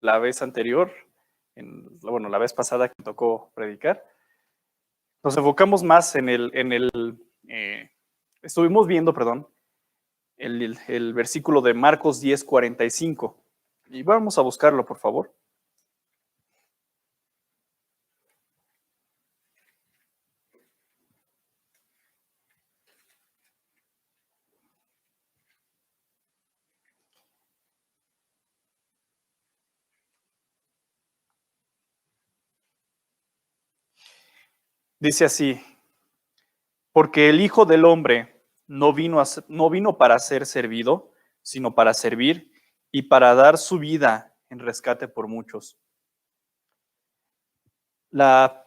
la vez anterior, la vez pasada que me tocó predicar, nos enfocamos más estuvimos viendo, perdón, el versículo de Marcos 10:45. Y vamos a buscarlo, por favor. Dice así: porque el Hijo del Hombre no vino para ser servido, sino para servir y para dar su vida en rescate por muchos. La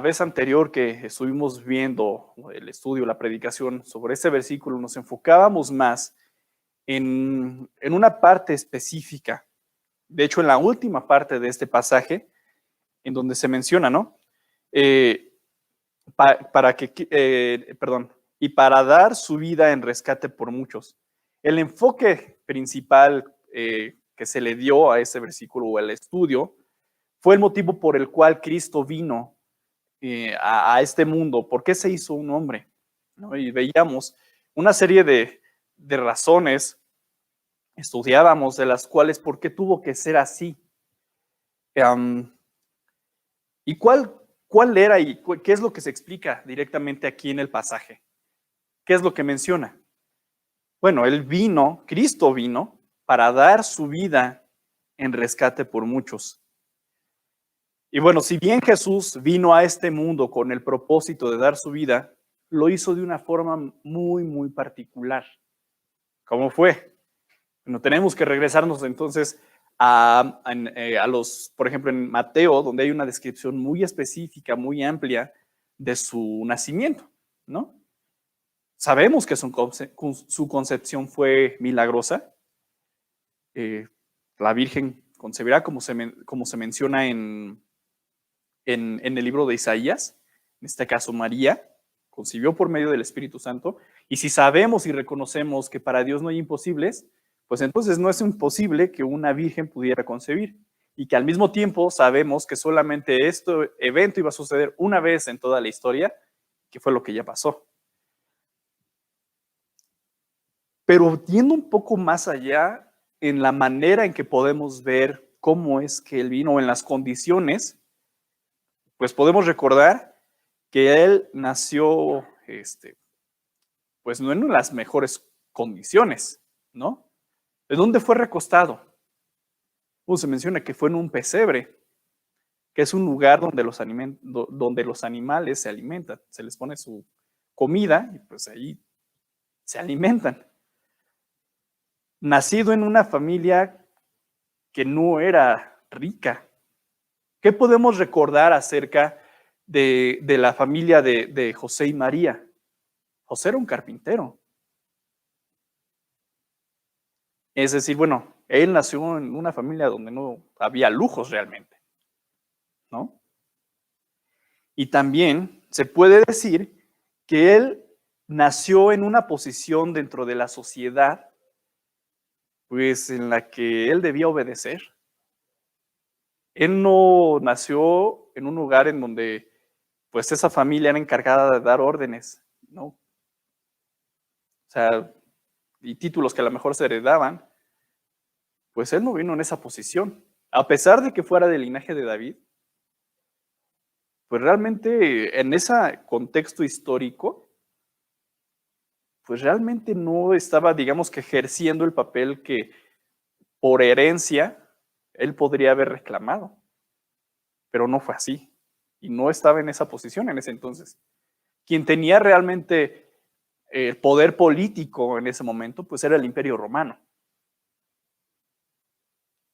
vez anterior que estuvimos viendo el estudio, la predicación sobre este versículo, nos enfocábamos más en una parte específica. De hecho, en la última parte de este pasaje, en donde se menciona, ¿no? Y para dar su vida en rescate por muchos. El enfoque principal que se le dio a ese versículo o al estudio fue el motivo por el cual Cristo vino a este mundo. ¿Por qué se hizo un hombre? ¿No? Y veíamos una serie de razones, estudiábamos de las cuales por qué tuvo que ser así. ¿Y cuál era y qué es lo que se explica directamente aquí en el pasaje? ¿Qué es lo que menciona? Bueno, Cristo vino para dar su vida en rescate por muchos. Y bueno, si bien Jesús vino a este mundo con el propósito de dar su vida, lo hizo de una forma muy, muy particular. ¿Cómo fue? Bueno, tenemos que regresarnos entonces por ejemplo, en Mateo, donde hay una descripción muy específica, muy amplia de su nacimiento, ¿no? Sabemos que su concepción fue milagrosa. La Virgen concebirá, como se menciona en el libro de Isaías, en este caso María, concibió por medio del Espíritu Santo. Y si sabemos y reconocemos que para Dios no hay imposibles, pues entonces no es imposible que una virgen pudiera concebir. Y que al mismo tiempo sabemos que solamente este evento iba a suceder una vez en toda la historia, que fue lo que ya pasó. Pero yendo un poco más allá en la manera en que podemos ver cómo es que Él vino, en las condiciones, pues podemos recordar que Él nació, pues no en las mejores condiciones, ¿no? ¿De dónde fue recostado? Se menciona que fue en un pesebre, que es un lugar donde los animales se alimentan. Se les pone su comida y pues ahí se alimentan. Nacido en una familia que no era rica. ¿Qué podemos recordar acerca de la familia de José y María? José era un carpintero. Es decir, bueno, él nació en una familia donde no había lujos realmente, ¿no? Y también se puede decir que él nació en una posición dentro de la sociedad, pues en la que él debía obedecer. Él no nació en un lugar en donde, pues, esa familia era encargada de dar órdenes, ¿no? O sea, y títulos que a lo mejor se heredaban, pues él no vino en esa posición. A pesar de que fuera del linaje de David, pues realmente en ese contexto histórico, pues realmente no estaba, digamos que ejerciendo el papel que por herencia él podría haber reclamado. Pero no fue así. Y no estaba en esa posición en ese entonces. Quien tenía realmente el poder político en ese momento, pues era el Imperio Romano.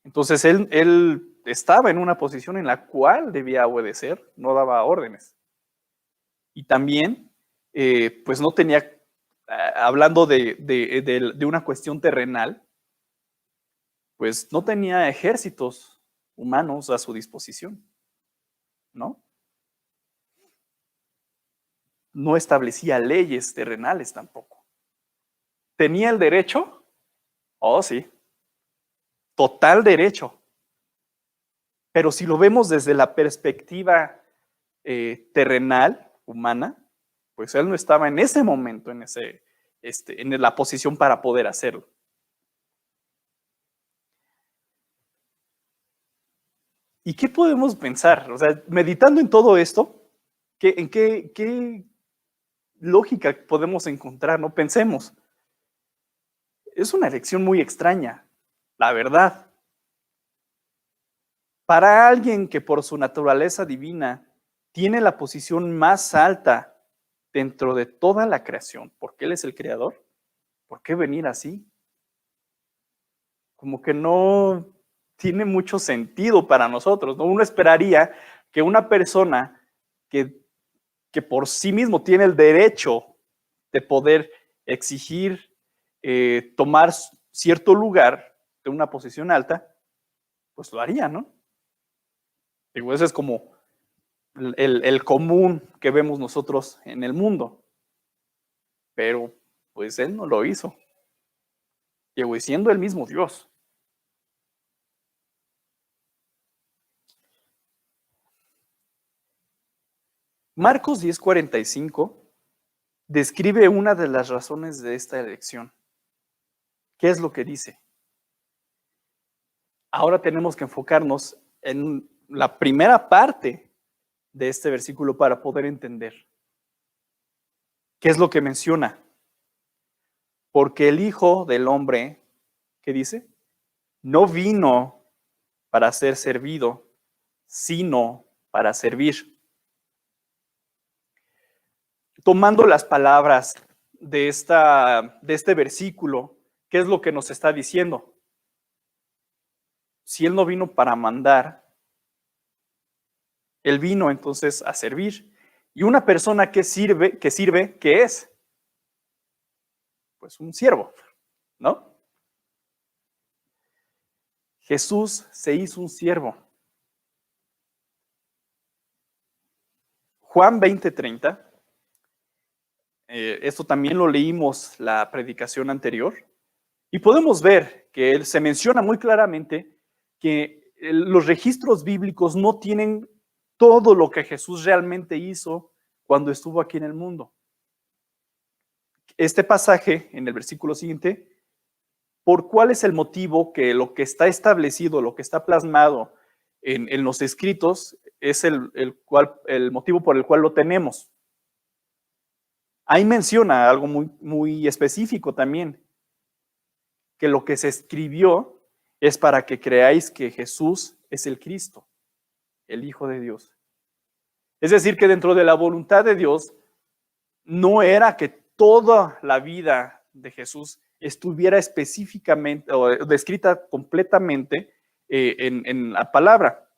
Entonces él estaba en una posición en la cual debía obedecer, no daba órdenes. Y también, pues no tenía, hablando de una cuestión terrenal, pues no tenía ejércitos humanos a su disposición, ¿no? No establecía leyes terrenales tampoco. ¿Tenía el derecho? Oh, sí. Total derecho. Pero si lo vemos desde la perspectiva terrenal, humana, pues él no estaba en ese momento, en la posición para poder hacerlo. ¿Y qué podemos pensar? O sea, meditando en todo esto, ¿en qué lógica podemos encontrar? No pensemos. Es una elección muy extraña, la verdad. Para alguien que por su naturaleza divina tiene la posición más alta dentro de toda la creación, porque Él es el creador, ¿por qué venir así? Como que no tiene mucho sentido para nosotros, ¿no? Uno esperaría que una persona que por sí mismo tiene el derecho de poder exigir tomar cierto lugar de una posición alta, pues lo haría, ¿no? Digo, ese es como el común que vemos nosotros en el mundo. Pero pues él no lo hizo. Llegó siendo el mismo Dios. Marcos 10:45 describe una de las razones de esta elección. ¿Qué es lo que dice? Ahora tenemos que enfocarnos en la primera parte de este versículo para poder entender. ¿Qué es lo que menciona? Porque el Hijo del Hombre, ¿qué dice? No vino para ser servido, sino para servir. Tomando las palabras de este versículo, ¿qué es lo que nos está diciendo? Si Él no vino para mandar, Él vino entonces a servir. Y una persona que sirve, ¿qué es? Pues un siervo, ¿no? Jesús se hizo un siervo. Juan 20:30, esto también lo leímos la predicación anterior, y podemos ver que él se menciona muy claramente que los registros bíblicos no tienen todo lo que Jesús realmente hizo cuando estuvo aquí en el mundo. Este pasaje, en el versículo siguiente, ¿por cuál es el motivo que lo que está establecido, lo que está plasmado en los escritos, es el motivo por el cual lo tenemos? Ahí menciona algo muy, muy específico también, que lo que se escribió es para que creáis que Jesús es el Cristo, el Hijo de Dios. Es decir, que dentro de la voluntad de Dios no era que toda la vida de Jesús estuviera específicamente o descrita completamente en la palabra.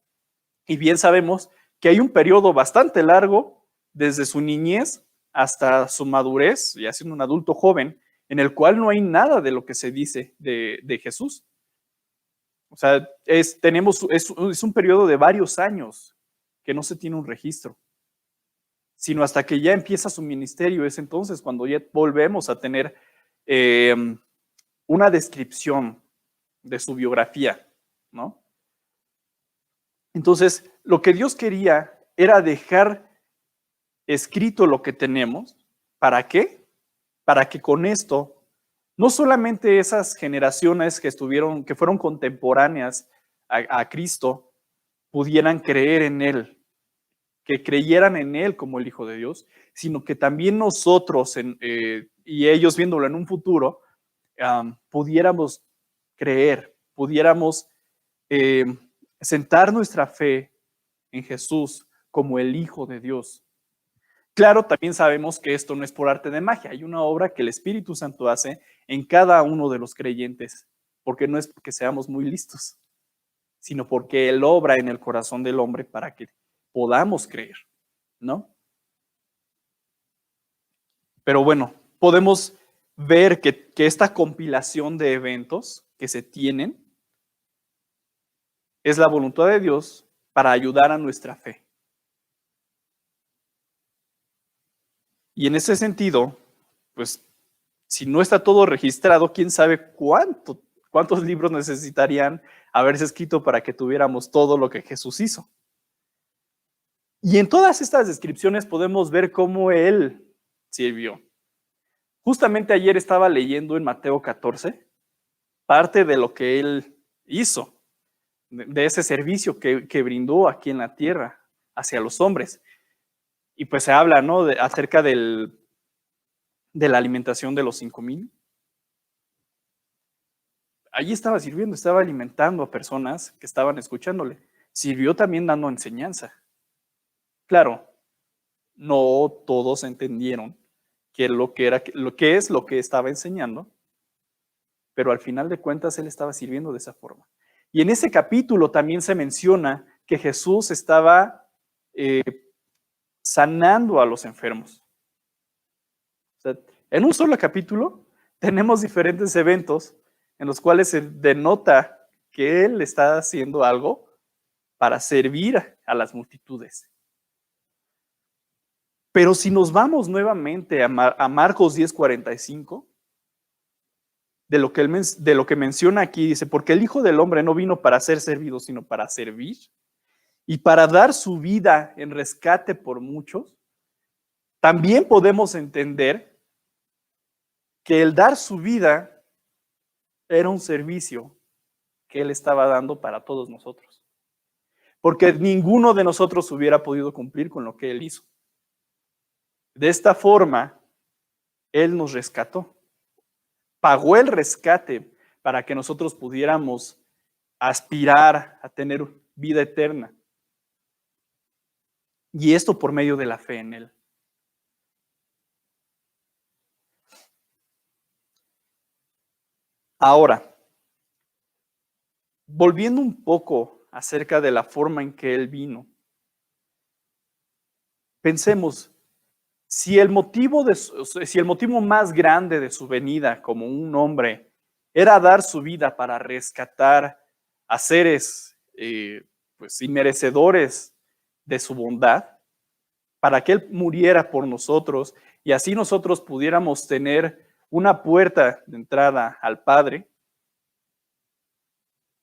Y bien sabemos que hay un periodo bastante largo desde su niñez hasta su madurez, ya siendo un adulto joven, en el cual no hay nada de lo que se dice de Jesús. O sea, es un periodo de varios años que no se tiene un registro, sino hasta que ya empieza su ministerio. Es entonces cuando ya volvemos a tener una descripción de su biografía, ¿no? Entonces, lo que Dios quería era dejar escrito lo que tenemos. ¿Para qué? Para que con esto, no solamente esas generaciones que fueron contemporáneas a Cristo, pudieran creer en Él, que creyeran en Él como el Hijo de Dios, sino que también nosotros, y ellos viéndolo en un futuro, pudiéramos creer, pudiéramos sentar nuestra fe en Jesús como el Hijo de Dios. Claro, también sabemos que esto no es por arte de magia, hay una obra que el Espíritu Santo hace en cada uno de los creyentes, porque no es porque seamos muy listos, sino porque Él obra en el corazón del hombre para que podamos creer, ¿no? Pero bueno, podemos ver que esta compilación de eventos que se tienen es la voluntad de Dios para ayudar a nuestra fe. Y en ese sentido, pues, si no está todo registrado, quién sabe cuántos libros necesitarían haberse escrito para que tuviéramos todo lo que Jesús hizo. Y en todas estas descripciones podemos ver cómo Él sirvió. Justamente ayer estaba leyendo en Mateo 14 parte de lo que Él hizo, de ese servicio que brindó aquí en la tierra hacia los hombres. Y pues se habla, ¿no?, acerca de la alimentación de los 5,000. Allí estaba sirviendo, estaba alimentando a personas que estaban escuchándole. Sirvió también dando enseñanza. Claro, no todos entendieron lo que es lo que estaba enseñando, pero al final de cuentas él estaba sirviendo de esa forma. Y en ese capítulo también se menciona que Jesús estaba sanando a los enfermos. O sea, en un solo capítulo tenemos diferentes eventos en los cuales se denota que él está haciendo algo para servir a las multitudes. Pero si nos vamos nuevamente a Marcos 10:45, de lo que menciona aquí, dice, porque el Hijo del Hombre no vino para ser servido, sino para servir y para dar su vida en rescate por muchos. También podemos entender que el dar su vida era un servicio que él estaba dando para todos nosotros, porque ninguno de nosotros hubiera podido cumplir con lo que él hizo. De esta forma, él nos rescató, pagó el rescate para que nosotros pudiéramos aspirar a tener vida eterna. Y esto por medio de la fe en él. Ahora, volviendo un poco acerca de la forma en que él vino, pensemos, si el motivo más grande de su venida como un hombre era dar su vida para rescatar a seres pues inmerecedores de su bondad, para que él muriera por nosotros y así nosotros pudiéramos tener una puerta de entrada al Padre,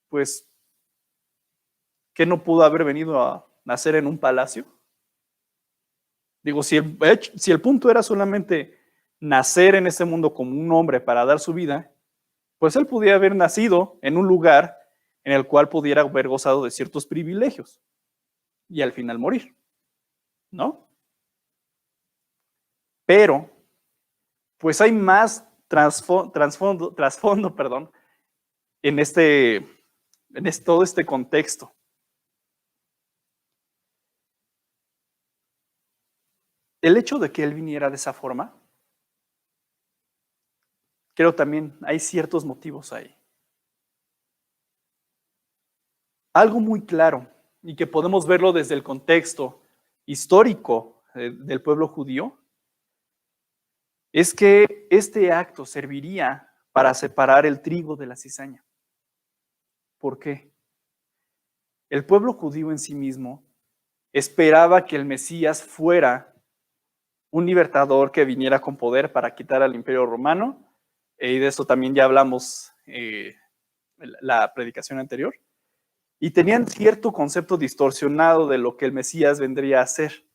pues, ¿qué no pudo haber venido a nacer en un palacio? Digo, si el punto era solamente nacer en este mundo como un hombre para dar su vida, pues él podía haber nacido en un lugar en el cual pudiera haber gozado de ciertos privilegios y al final morir, ¿no? Pero, pues hay más trasfondo, en todo este contexto. El hecho de que él viniera de esa forma, creo también hay ciertos motivos ahí. Algo muy claro, y que podemos verlo desde el contexto histórico del pueblo judío, es que este acto serviría para separar el trigo de la cizaña. ¿Por qué? El pueblo judío en sí mismo esperaba que el Mesías fuera un libertador que viniera con poder para quitar al Imperio Romano, y de eso también ya hablamos la predicación anterior, y tenían cierto concepto distorsionado de lo que el Mesías vendría a hacer.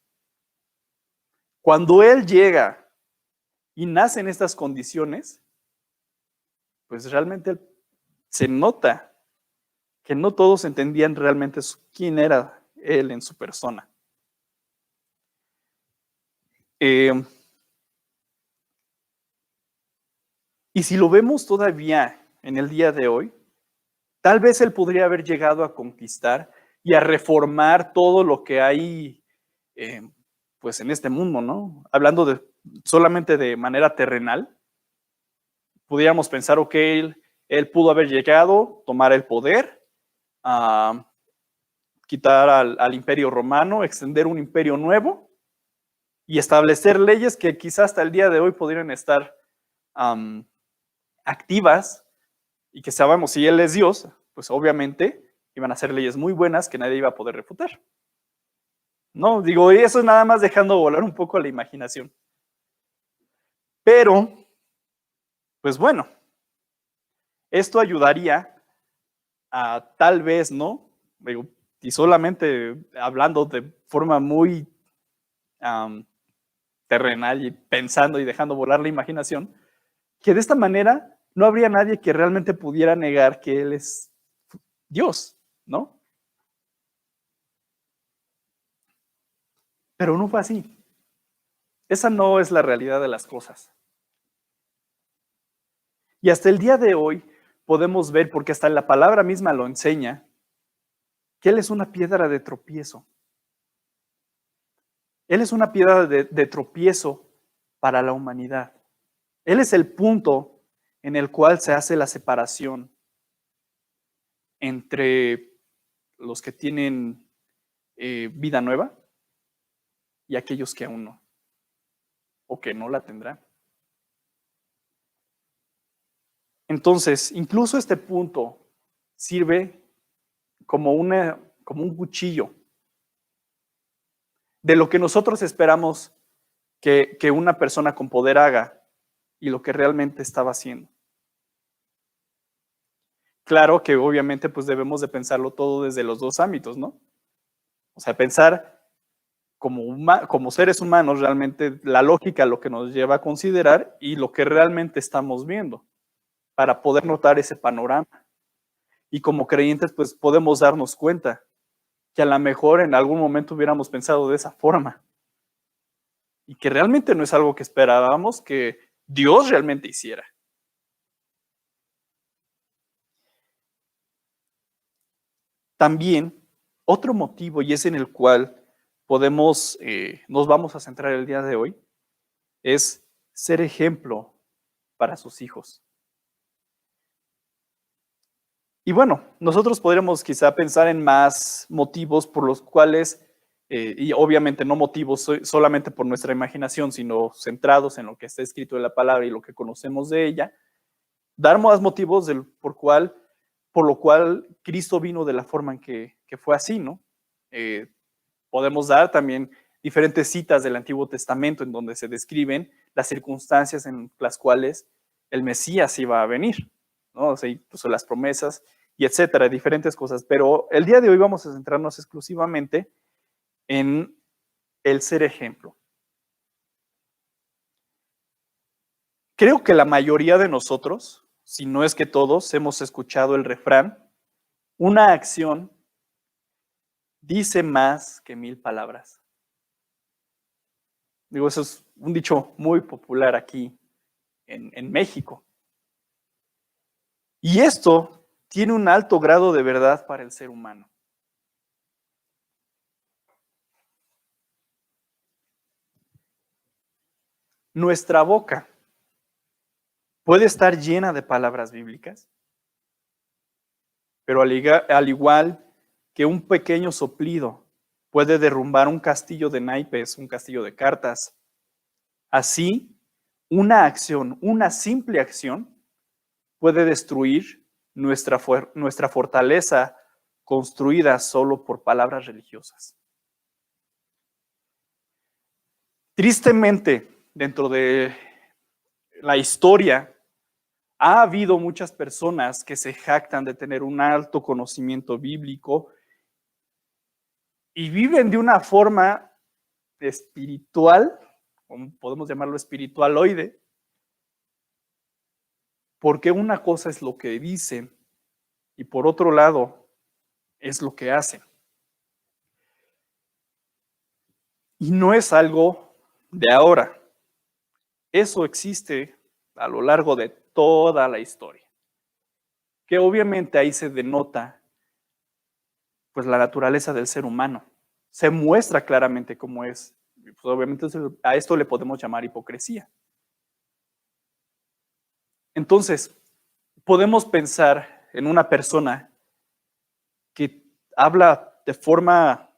Cuando él llega y nace en estas condiciones, pues realmente se nota que no todos entendían realmente quién era él en su persona. Y si lo vemos todavía en el día de hoy, tal vez él podría haber llegado a conquistar y a reformar todo lo que hay pues en este mundo, ¿no? Hablando solamente de manera terrenal, pudiéramos pensar, ok, él pudo haber llegado, tomar el poder, quitar al Imperio Romano, extender un imperio nuevo y establecer leyes que quizás hasta el día de hoy podrían estar activas y que sabemos, si él es Dios, pues obviamente iban a ser leyes muy buenas que nadie iba a poder refutar. No, digo, y eso es nada más dejando volar un poco la imaginación. Pero, pues bueno, esto ayudaría tal vez, ¿no? Digo, y solamente hablando de forma muy terrenal y pensando y dejando volar la imaginación, que de esta manera no habría nadie que realmente pudiera negar que Él es Dios, ¿no? Pero no fue así. Esa no es la realidad de las cosas. Y hasta el día de hoy podemos ver, porque hasta la palabra misma lo enseña, que Él es una piedra de tropiezo. Él es una piedra de tropiezo para la humanidad. Él es el punto en el cual se hace la separación entre los que tienen vida nueva y aquellos que aún no, o que no la tendrán. Entonces, incluso este punto sirve como un cuchillo de lo que nosotros esperamos que una persona con poder haga y lo que realmente estaba haciendo. Claro que obviamente pues debemos de pensarlo todo desde los dos ámbitos, ¿no? O sea, pensar como seres humanos realmente la lógica lo que nos lleva a considerar y lo que realmente estamos viendo para poder notar ese panorama. Y como creyentes pues podemos darnos cuenta que a lo mejor en algún momento hubiéramos pensado de esa forma y que realmente no es algo que esperábamos que Dios realmente hiciera. También otro motivo, y es en el cual nos vamos a centrar el día de hoy, es ser ejemplo para sus hijos. Y bueno, nosotros podríamos quizá pensar en más motivos por los cuales, y obviamente no motivos solamente por nuestra imaginación, sino centrados en lo que está escrito en la palabra y lo que conocemos de ella, dar más motivos por lo cual Cristo vino de la forma en que fue así, ¿no? Podemos dar también diferentes citas del Antiguo Testamento en donde se describen las circunstancias en las cuales el Mesías iba a venir, ¿no? O sea, incluso las promesas y etcétera, diferentes cosas. Pero el día de hoy vamos a centrarnos exclusivamente en el ser ejemplo. Creo que la mayoría de nosotros, si no es que todos, hemos escuchado el refrán, una acción dice más que 1000 palabras. Digo, eso es un dicho muy popular aquí en México. Y esto tiene un alto grado de verdad para el ser humano. Nuestra boca puede estar llena de palabras bíblicas, pero al igual que un pequeño soplido puede derrumbar un castillo de naipes, un castillo de cartas, así una acción, una simple acción, puede destruir nuestra fortaleza construida solo por palabras religiosas. Tristemente, dentro de la historia, ha habido muchas personas que se jactan de tener un alto conocimiento bíblico y viven de una forma espiritual, como podemos llamarlo espiritualoide, porque una cosa es lo que dicen y por otro lado es lo que hacen. Y no es algo de ahora. Eso existe a lo largo de toda la historia. Que obviamente ahí se denota pues la naturaleza del ser humano. Se muestra claramente cómo es. Pues, obviamente a esto le podemos llamar hipocresía. Entonces, podemos pensar en una persona que habla de forma,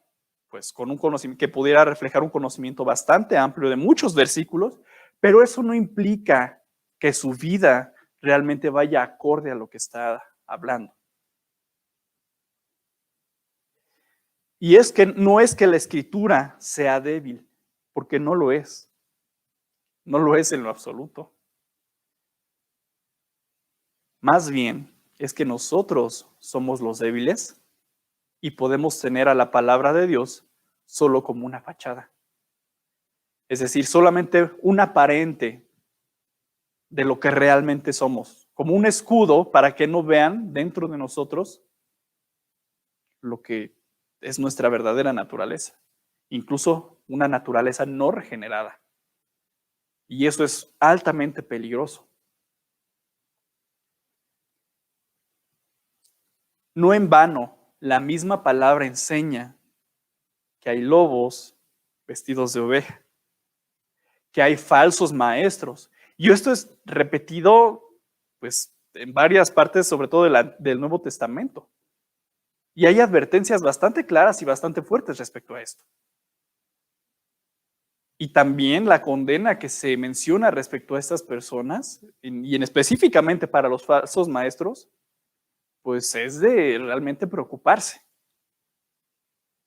pues con un conocimiento, que pudiera reflejar un conocimiento bastante amplio de muchos versículos, pero eso no implica que su vida realmente vaya acorde a lo que está hablando. Y es que no es que la escritura sea débil, porque no lo es. No lo es en lo absoluto. Más bien, es que nosotros somos los débiles y podemos tener a la palabra de Dios solo como una fachada. Es decir, solamente un aparente de lo que realmente somos, como un escudo para que no vean dentro de nosotros lo que es nuestra verdadera naturaleza, incluso una naturaleza no regenerada. Y eso es altamente peligroso. No en vano, la misma palabra enseña que hay lobos vestidos de oveja, que hay falsos maestros. Y esto es repetido pues, en varias partes, sobre todo del Nuevo Testamento. Y hay advertencias bastante claras y bastante fuertes respecto a esto. Y también la condena que se menciona respecto a estas personas, y en específicamente para los falsos maestros, pues es de realmente preocuparse.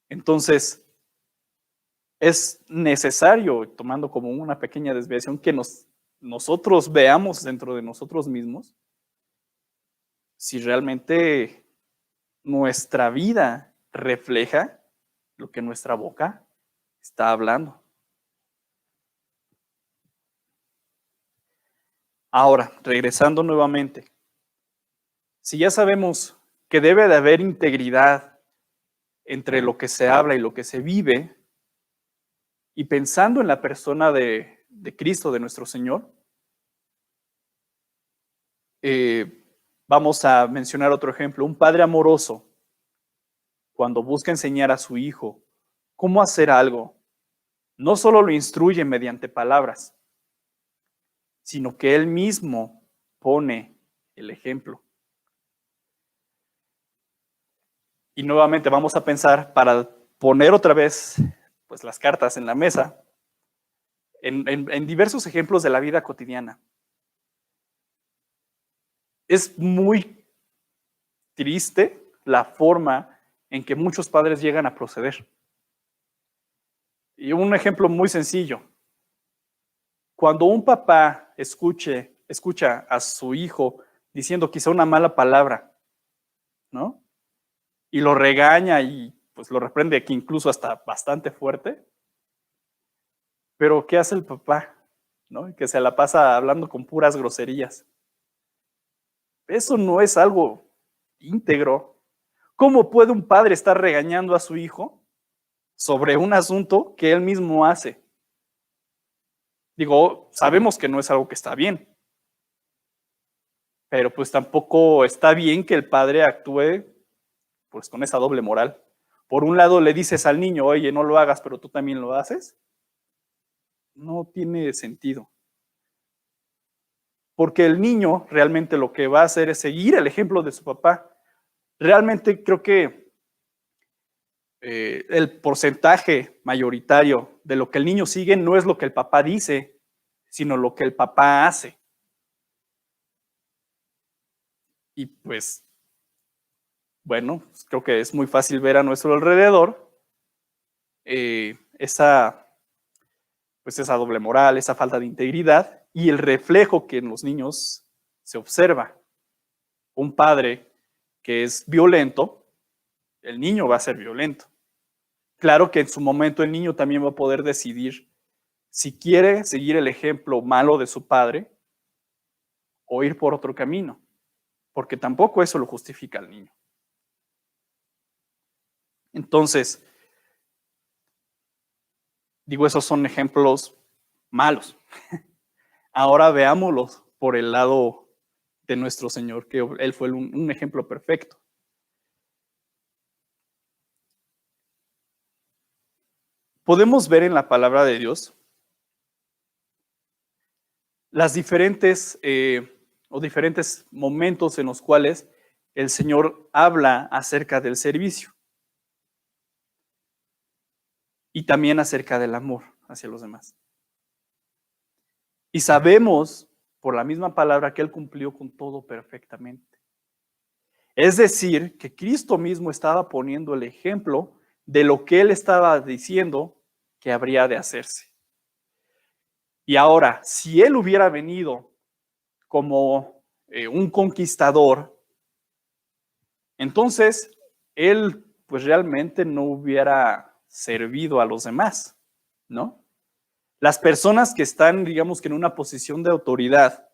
Entonces, es necesario, tomando como una pequeña desviación, que nosotros veamos dentro de nosotros mismos si realmente nuestra vida refleja lo que nuestra boca está hablando. Ahora, regresando nuevamente, si ya sabemos que debe de haber integridad entre lo que se habla y lo que se vive, y pensando en la persona de Cristo, de nuestro Señor, vamos a mencionar otro ejemplo. Un padre amoroso, cuando busca enseñar a su hijo cómo hacer algo, no solo lo instruye mediante palabras, sino que él mismo pone el ejemplo. Y nuevamente vamos a pensar, para poner otra vez pues, las cartas en la mesa, en diversos ejemplos de la vida cotidiana. Es muy triste la forma en que muchos padres llegan a proceder. Y un ejemplo muy sencillo. Cuando un papá escucha a su hijo diciendo quizá una mala palabra, ¿no? Y lo regaña y pues lo reprende aquí incluso hasta bastante fuerte. Pero ¿qué hace el papá? ¿No? Que se la pasa hablando con puras groserías. Eso no es algo íntegro. ¿Cómo puede un padre estar regañando a su hijo sobre un asunto que él mismo hace? Digo, sabemos que no es algo que está bien, pero pues tampoco está bien que el padre actúe pues con esa doble moral. Por un lado le dices al niño, oye, no lo hagas, pero tú también lo haces. No tiene sentido. Porque el niño realmente lo que va a hacer es seguir el ejemplo de su papá. Realmente creo que el porcentaje mayoritario de lo que el niño sigue no es lo que el papá dice, sino lo que el papá hace. Y pues, bueno, creo que es muy fácil ver a nuestro alrededor esa doble moral, esa falta de integridad y el reflejo que en los niños se observa. Un padre que es violento, el niño va a ser violento. Claro que en su momento el niño también va a poder decidir si quiere seguir el ejemplo malo de su padre o ir por otro camino, porque tampoco eso lo justifica al niño. Entonces, digo, esos son ejemplos malos. Ahora veámoslos por el lado de nuestro Señor, que Él fue un ejemplo perfecto. Podemos ver en la palabra de Dios las diferentes momentos en los cuales el Señor habla acerca del servicio y también acerca del amor hacia los demás. Y sabemos por la misma palabra que Él cumplió con todo perfectamente. Es decir, que Cristo mismo estaba poniendo el ejemplo de lo que Él estaba diciendo que habría de hacerse. Y ahora, si Él hubiera venido como un conquistador, entonces él pues realmente no hubiera servido a los demás, ¿no? Las personas que están, digamos que en una posición de autoridad,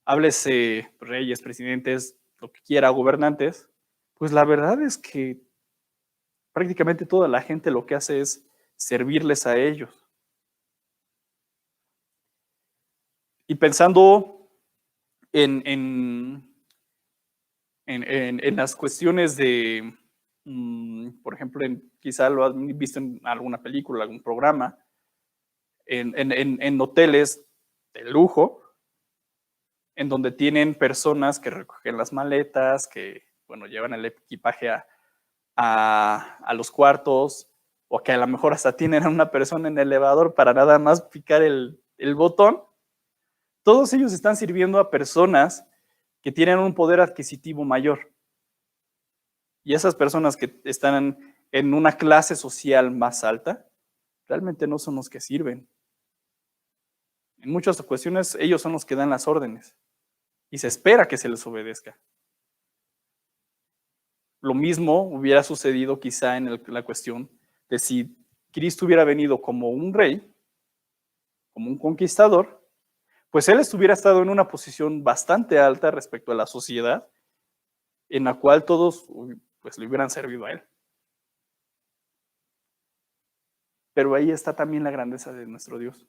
háblese reyes, presidentes, lo que quiera, gobernantes, pues la verdad es que prácticamente toda la gente lo que hace es servirles a ellos. Y pensando en las cuestiones de, por ejemplo, quizá lo has visto en alguna película, algún programa, en hoteles de lujo, en donde tienen personas que recogen las maletas, que, bueno, llevan el equipaje a los cuartos, o que a lo mejor hasta tienen a una persona en el elevador para nada más picar el botón. Todos ellos están sirviendo a personas que tienen un poder adquisitivo mayor. Y esas personas que están en una clase social más alta, realmente no son los que sirven. En muchas ocasiones ellos son los que dan las órdenes y se espera que se les obedezca. Lo mismo hubiera sucedido quizá en la cuestión de si Cristo hubiera venido como un rey, como un conquistador, pues él estuviera estado en una posición bastante alta respecto a la sociedad, en la cual todos pues le hubieran servido a él. Pero ahí está también la grandeza de nuestro Dios.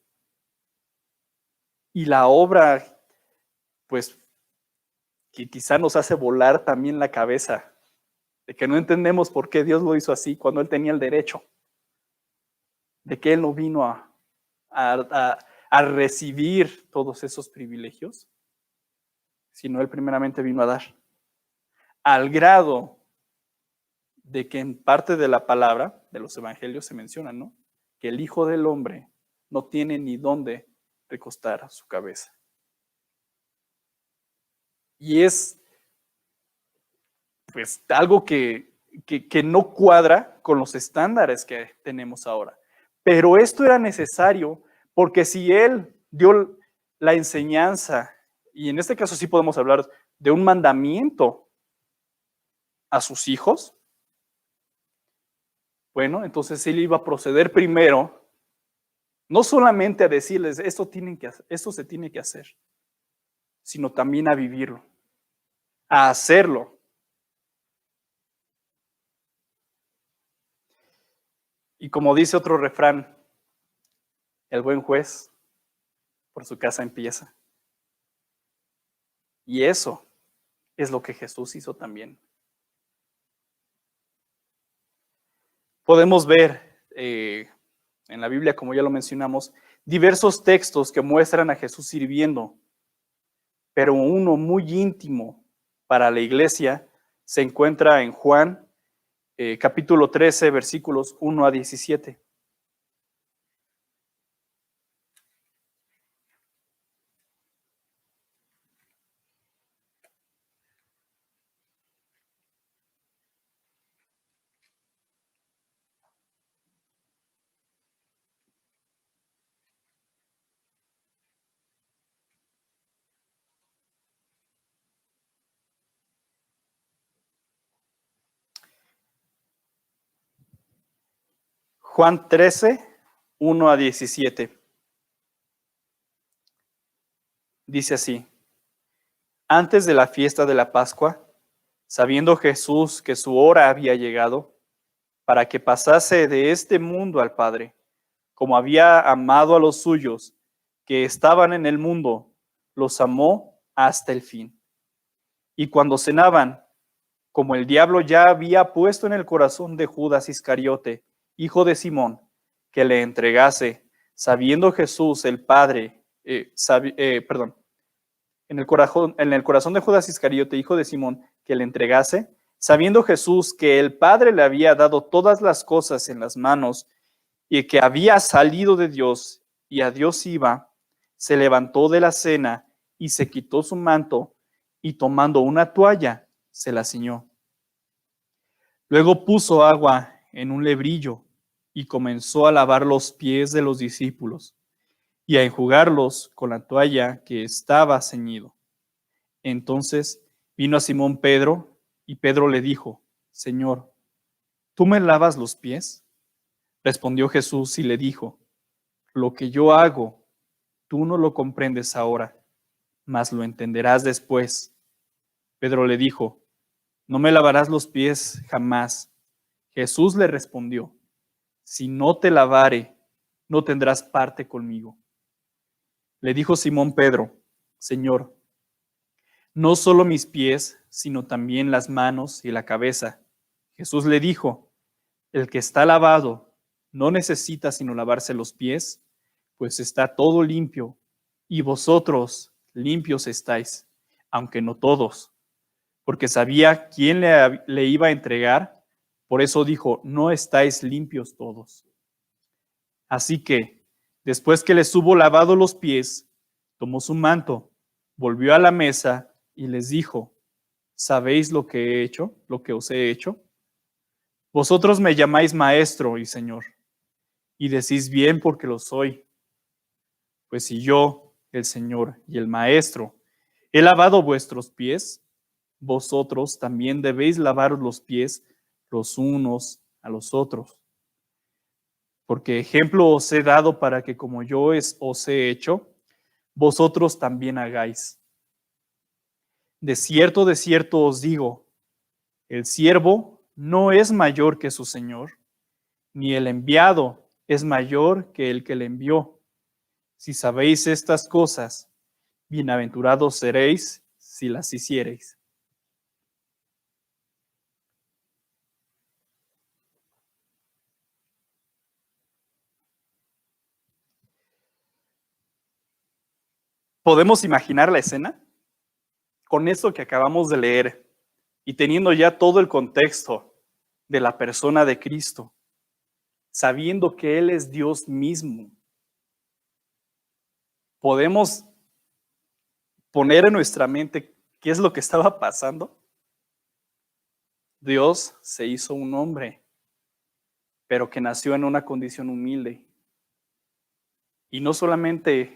Y la obra, pues, que quizá nos hace volar también la cabeza, de que no entendemos por qué Dios lo hizo así cuando él tenía el derecho, de que él no vino a recibir todos esos privilegios, sino él primeramente vino a dar. Al grado de que en parte de la palabra de los evangelios se menciona, ¿no? Que el Hijo del Hombre no tiene ni dónde recostar su cabeza. Y es, pues, algo que no cuadra con los estándares que tenemos ahora. Pero esto era necesario porque si él dio la enseñanza, y en este caso sí podemos hablar de un mandamiento a sus hijos, bueno, entonces él iba a proceder primero, no solamente a decirles esto se tiene que hacer, sino también a vivirlo, a hacerlo. Y como dice otro refrán, el buen juez por su casa empieza. Y eso es lo que Jesús hizo también. Podemos ver en la Biblia, como ya lo mencionamos, diversos textos que muestran a Jesús sirviendo, pero uno muy íntimo para la iglesia se encuentra en Juan, capítulo 13, versículos 1 a 17. Juan 13, 1 a 17. Dice así: antes de la fiesta de la Pascua, sabiendo Jesús que su hora había llegado, para que pasase de este mundo al Padre, como había amado a los suyos que estaban en el mundo, los amó hasta el fin. Y cuando cenaban, como el diablo ya había puesto en el corazón de Judas Iscariote, hijo de Simón, que le entregase, sabiendo Jesús el Padre, en el corazón de Judas Iscariote, hijo de Simón, que le entregase, sabiendo Jesús que el Padre le había dado todas las cosas en las manos y que había salido de Dios y a Dios iba, se levantó de la cena y se quitó su manto y tomando una toalla, se la ciñó. Luego puso agua en un lebrillo y comenzó a lavar los pies de los discípulos y a enjugarlos con la toalla que estaba ceñido. Entonces vino a Simón Pedro Y Pedro le dijo, Señor, ¿tú me lavas los pies? Respondió Jesús y le dijo, lo que yo hago, tú no lo comprendes ahora, mas lo entenderás después. Pedro le dijo, no me lavarás los pies jamás. Jesús le respondió, si no te lavare, no tendrás parte conmigo. Le dijo Simón Pedro, Señor, no solo mis pies, sino también las manos y la cabeza. Jesús le dijo, el que está lavado no necesita sino lavarse los pies, pues está todo limpio, y vosotros limpios estáis, aunque no todos, porque sabía quién le iba a entregar, por eso dijo, no estáis limpios todos. Así que, después que les hubo lavado los pies, tomó su manto, volvió a la mesa y les dijo, ¿sabéis lo que he hecho, lo que os he hecho? Vosotros me llamáis maestro y señor, y decís bien porque lo soy. Pues si yo, el Señor y el Maestro, he lavado vuestros pies, vosotros también debéis lavaros los pies los unos a los otros. Porque ejemplo os he dado para que como yo os he hecho, vosotros también hagáis. De cierto os digo, el siervo no es mayor que su Señor, ni el enviado es mayor que el que le envió. Si sabéis estas cosas, bienaventurados seréis si las hiciereis. ¿Podemos imaginar la escena? Con esto que acabamos de leer y teniendo ya todo el contexto de la persona de Cristo, sabiendo que Él es Dios mismo, podemos poner en nuestra mente qué es lo que estaba pasando. Dios se hizo un hombre, pero que nació en una condición humilde. Y no solamente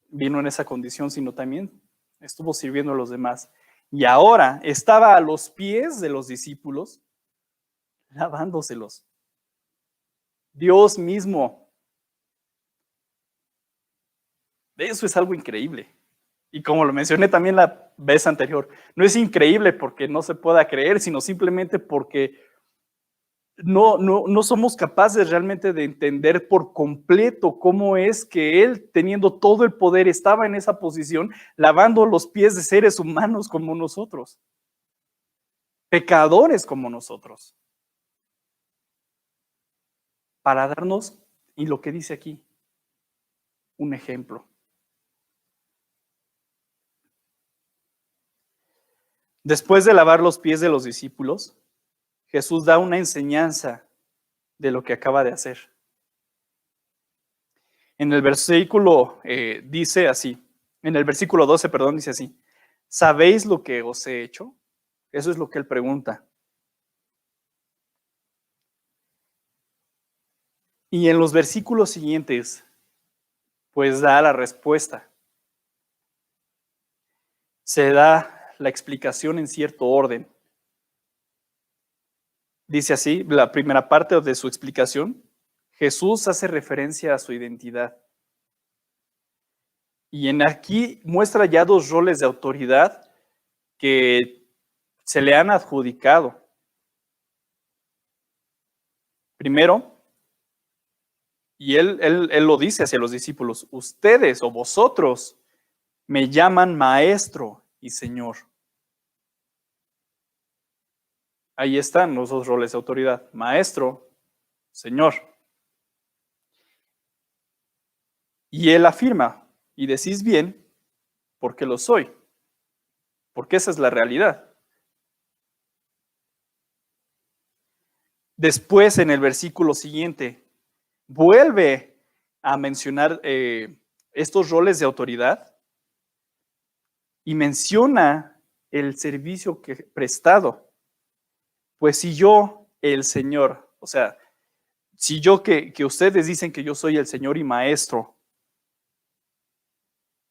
vino en esa condición, sino también estuvo sirviendo a los demás. Y ahora estaba a los pies de los discípulos, lavándoselos. Dios mismo. Eso es algo increíble. Y como lo mencioné también la vez anterior, no es increíble porque no se pueda creer, sino simplemente porque no somos capaces realmente de entender por completo cómo es que Él, teniendo todo el poder, estaba en esa posición, lavando los pies de seres humanos como nosotros, pecadores como nosotros, para darnos, y lo que dice aquí, un ejemplo. Después de lavar los pies de los discípulos, Jesús da una enseñanza de lo que acaba de hacer. En el versículo dice así, en el versículo 12, perdón, dice así, ¿sabéis lo que os he hecho? Eso es lo que él pregunta. Y en los versículos siguientes, pues da la respuesta. Se da la explicación en cierto orden. Dice así, la primera parte de su explicación, Jesús hace referencia a su identidad. Y en aquí muestra ya dos roles de autoridad que se le han adjudicado. Primero, y él lo dice hacia los discípulos, ustedes o vosotros me llaman maestro y señor. Ahí están los dos roles de autoridad, maestro, señor. Y él afirma, y decís bien, porque lo soy, porque esa es la realidad. Después, en el versículo siguiente, vuelve a mencionar estos roles de autoridad y menciona el servicio que prestado. Pues si yo, el Señor, o sea, si yo que ustedes dicen que yo soy el Señor y Maestro,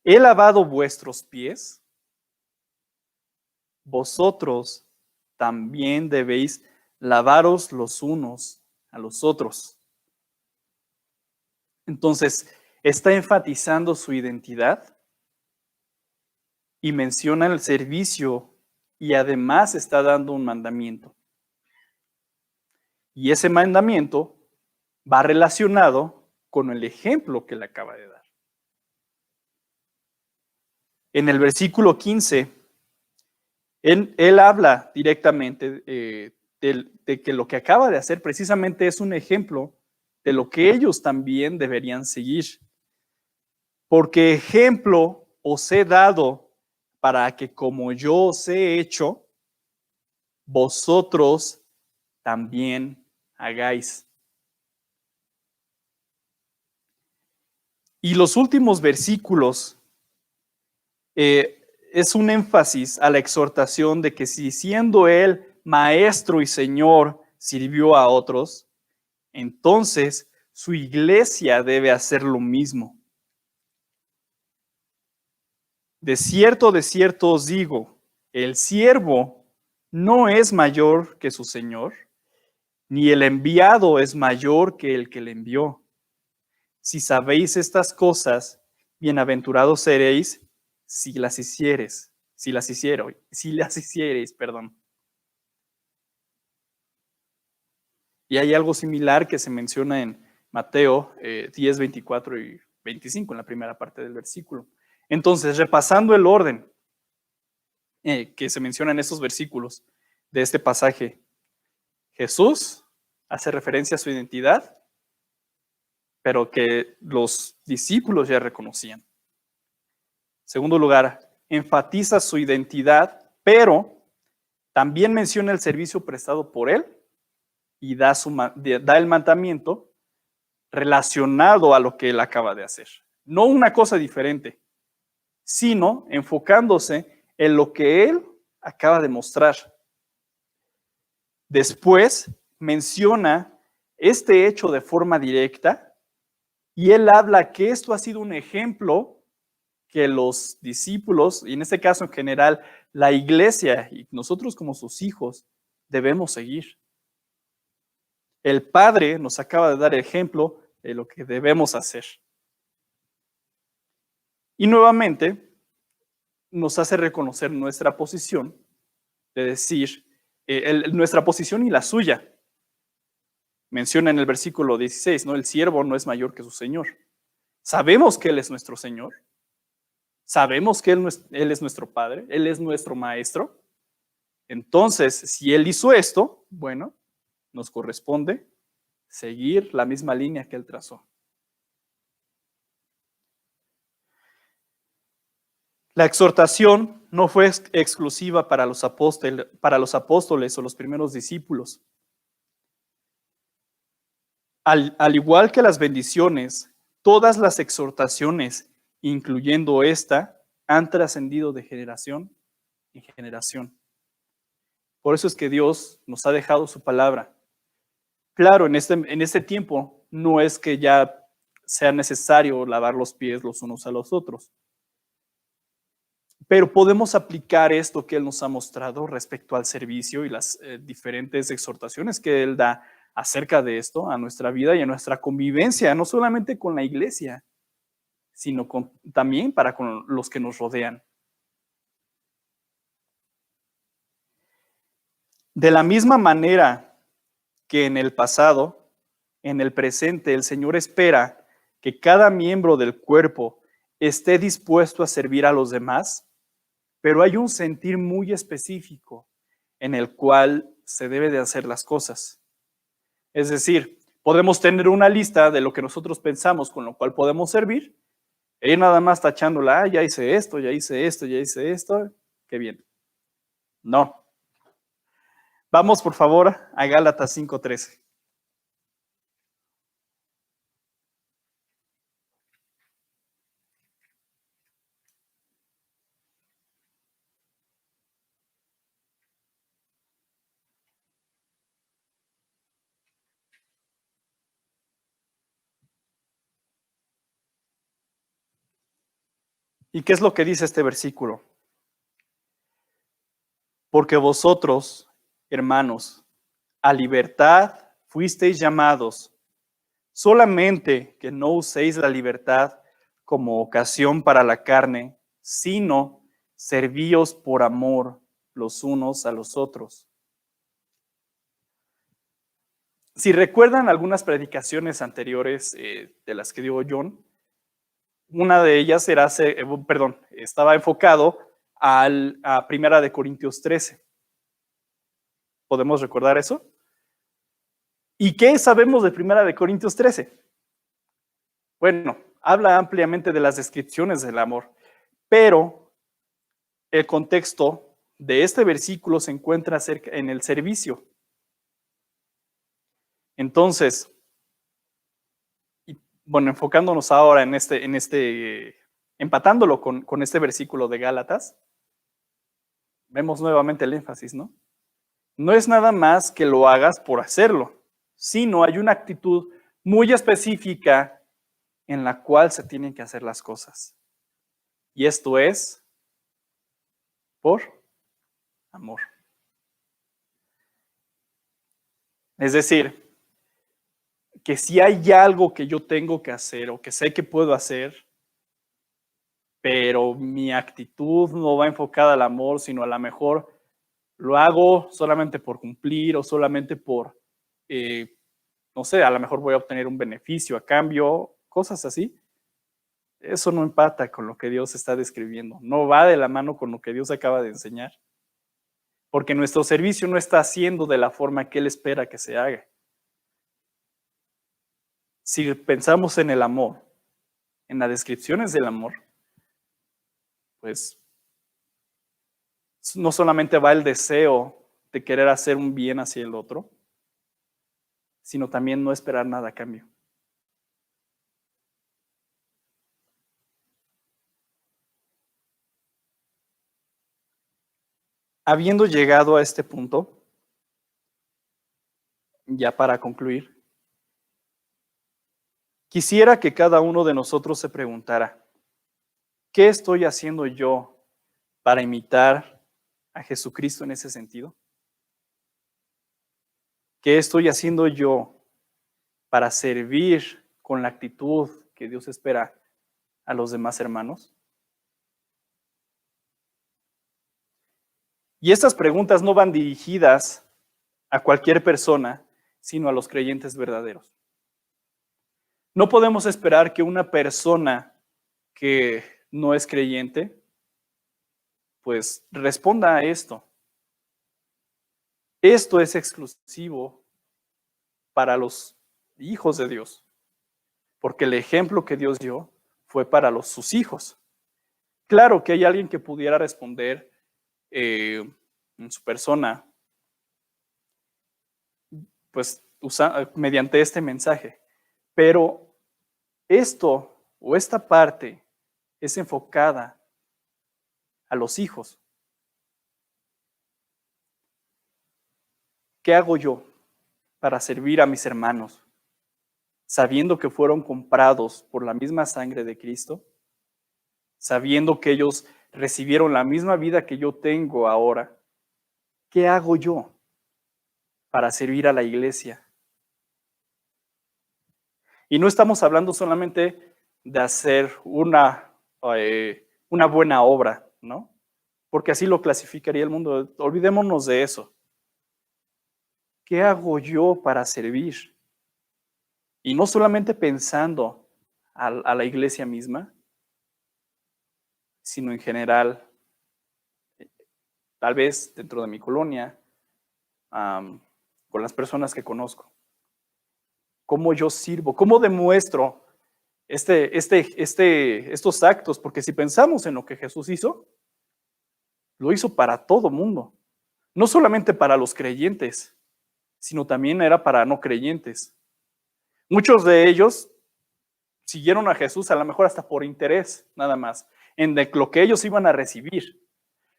he lavado vuestros pies, vosotros también debéis lavaros los unos a los otros. Entonces, está enfatizando su identidad y menciona el servicio y además está dando un mandamiento. Y ese mandamiento va relacionado con el ejemplo que le acaba de dar. En el versículo 15, él habla directamente de que lo que acaba de hacer precisamente es un ejemplo de lo que ellos también deberían seguir. Porque ejemplo os he dado para que como yo os he hecho, vosotros también hagáis. Y los últimos versículos es un énfasis a la exhortación de que si siendo él maestro y señor sirvió a otros, entonces su iglesia debe hacer lo mismo. De cierto os digo, el siervo no es mayor que su señor, ni el enviado es mayor que el que le envió. Si sabéis estas cosas, bienaventurados seréis si las hiciereis, perdón. Y hay algo similar que se menciona en Mateo 10, 24 y 25, en la primera parte del versículo. Entonces, repasando el orden que se menciona en estos versículos de este pasaje, Jesús hace referencia a su identidad, pero que los discípulos ya reconocían. Segundo lugar, enfatiza su identidad, pero también menciona el servicio prestado por él y da el mandamiento relacionado a lo que él acaba de hacer. No una cosa diferente, sino enfocándose en lo que él acaba de mostrar. Después menciona este hecho de forma directa y él habla que esto ha sido un ejemplo que los discípulos, y en este caso en general la iglesia y nosotros como sus hijos, debemos seguir. El Padre nos acaba de dar ejemplo de lo que debemos hacer. Y nuevamente nos hace reconocer nuestra posición, de decir, nuestra posición y la suya. Menciona en el versículo 16, ¿no? El siervo no es mayor que su Señor. Sabemos que Él es nuestro Señor. Sabemos que Él es nuestro Padre, Él es nuestro Maestro. Entonces, si Él hizo esto, bueno, nos corresponde seguir la misma línea que Él trazó. La exhortación no fue exclusiva para los apóstoles o los primeros discípulos. Al igual que las bendiciones, todas las exhortaciones, incluyendo esta, han trascendido de generación en generación. Por eso es que Dios nos ha dejado su palabra. Claro, en este tiempo no es que ya sea necesario lavar los pies los unos a los otros, pero podemos aplicar esto que Él nos ha mostrado respecto al servicio y las diferentes exhortaciones que Él da acerca de esto a nuestra vida y a nuestra convivencia, no solamente con la iglesia, sino también para con los que nos rodean. De la misma manera que en el pasado, en el presente, el Señor espera que cada miembro del cuerpo esté dispuesto a servir a los demás, pero hay un sentir muy específico en el cual se debe de hacer las cosas. Es decir, podemos tener una lista de lo que nosotros pensamos con lo cual podemos servir, e ir nada más tachándola, ya hice esto, ya hice esto, ya hice esto, qué bien. No. Vamos, por favor, a Gálatas 5:13. ¿Y qué es lo que dice este versículo? Porque vosotros Hermanos, a libertad fuisteis llamados, solamente que no uséis la libertad como ocasión para la carne, sino servíos por amor los unos a los otros. Si recuerdan algunas predicaciones anteriores de las que dio John, una de ellas estaba enfocado a Primera de Corintios 13. ¿Podemos recordar eso? ¿Y qué sabemos de Primera de Corintios 13? Bueno, habla ampliamente de las descripciones del amor, pero el contexto de este versículo se encuentra en el servicio. Entonces, bueno, enfocándonos ahora empatándolo con este versículo de Gálatas, vemos nuevamente el énfasis, ¿no? No es nada más que lo hagas por hacerlo, sino hay una actitud muy específica en la cual se tienen que hacer las cosas. Y esto es por amor. Es decir, que si hay algo que yo tengo que hacer o que sé que puedo hacer, pero mi actitud no va enfocada al amor, sino a lo mejor lo hago solamente por cumplir o solamente por, no sé, a lo mejor voy a obtener un beneficio a cambio, cosas así. Eso no empata con lo que Dios está describiendo, no va de la mano con lo que Dios acaba de enseñar, porque nuestro servicio no está haciendo de la forma que Él espera que se haga. Si pensamos en el amor, en las descripciones del amor, pues no solamente va el deseo de querer hacer un bien hacia el otro, sino también no esperar nada a cambio. Habiendo llegado a este punto, ya para concluir, quisiera que cada uno de nosotros se preguntara, ¿qué estoy haciendo yo para imitar a Jesucristo en ese sentido? ¿Qué estoy haciendo yo para servir con la actitud que Dios espera a los demás hermanos? Y estas preguntas no van dirigidas a cualquier persona, sino a los creyentes verdaderos. No podemos esperar que una persona que no es creyente, pues responda a esto. Esto es exclusivo para los hijos de Dios, porque el ejemplo que Dios dio fue para sus hijos. Claro que hay alguien que pudiera responder en su persona, pues mediante este mensaje, pero esto o esta parte es enfocada a los hijos. ¿Qué hago yo para servir a mis hermanos, sabiendo que fueron comprados por la misma sangre de Cristo, sabiendo que ellos recibieron la misma vida que yo tengo ahora? ¿Qué hago yo para servir a la iglesia? Y no estamos hablando solamente de hacer una buena obra, ¿no? Porque así lo clasificaría el mundo. Olvidémonos de eso. ¿Qué hago yo para servir? Y no solamente pensando a la iglesia misma, sino en general, tal vez dentro de mi colonia, con las personas que conozco. ¿Cómo yo sirvo? ¿Cómo demuestro estos actos? Porque si pensamos en lo que Jesús hizo, lo hizo para todo mundo. No solamente para los creyentes, sino también era para no creyentes. Muchos de ellos siguieron a Jesús a lo mejor hasta por interés, nada más, en lo que ellos iban a recibir,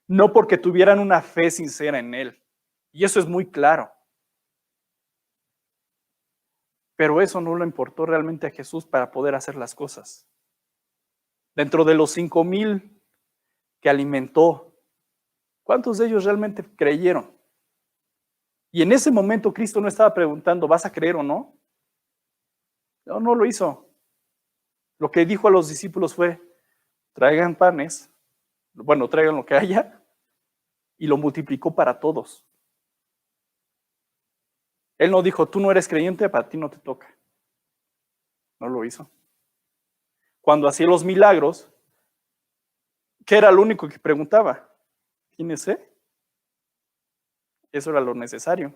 no porque tuvieran una fe sincera en Él. Y eso es muy claro. Pero eso no le importó realmente a Jesús para poder hacer las cosas. Dentro de los 5,000 que alimentó, ¿cuántos de ellos realmente creyeron? Y en ese momento Cristo no estaba preguntando, ¿vas a creer o no? No, no lo hizo. Lo que dijo a los discípulos fue, traigan panes, bueno, traigan lo que haya, y lo multiplicó para todos. Él no dijo, tú no eres creyente, para ti no te toca. No lo hizo. Cuando hacía los milagros, ¿qué era lo único que preguntaba? ¿Tienes fe? Eso era lo necesario.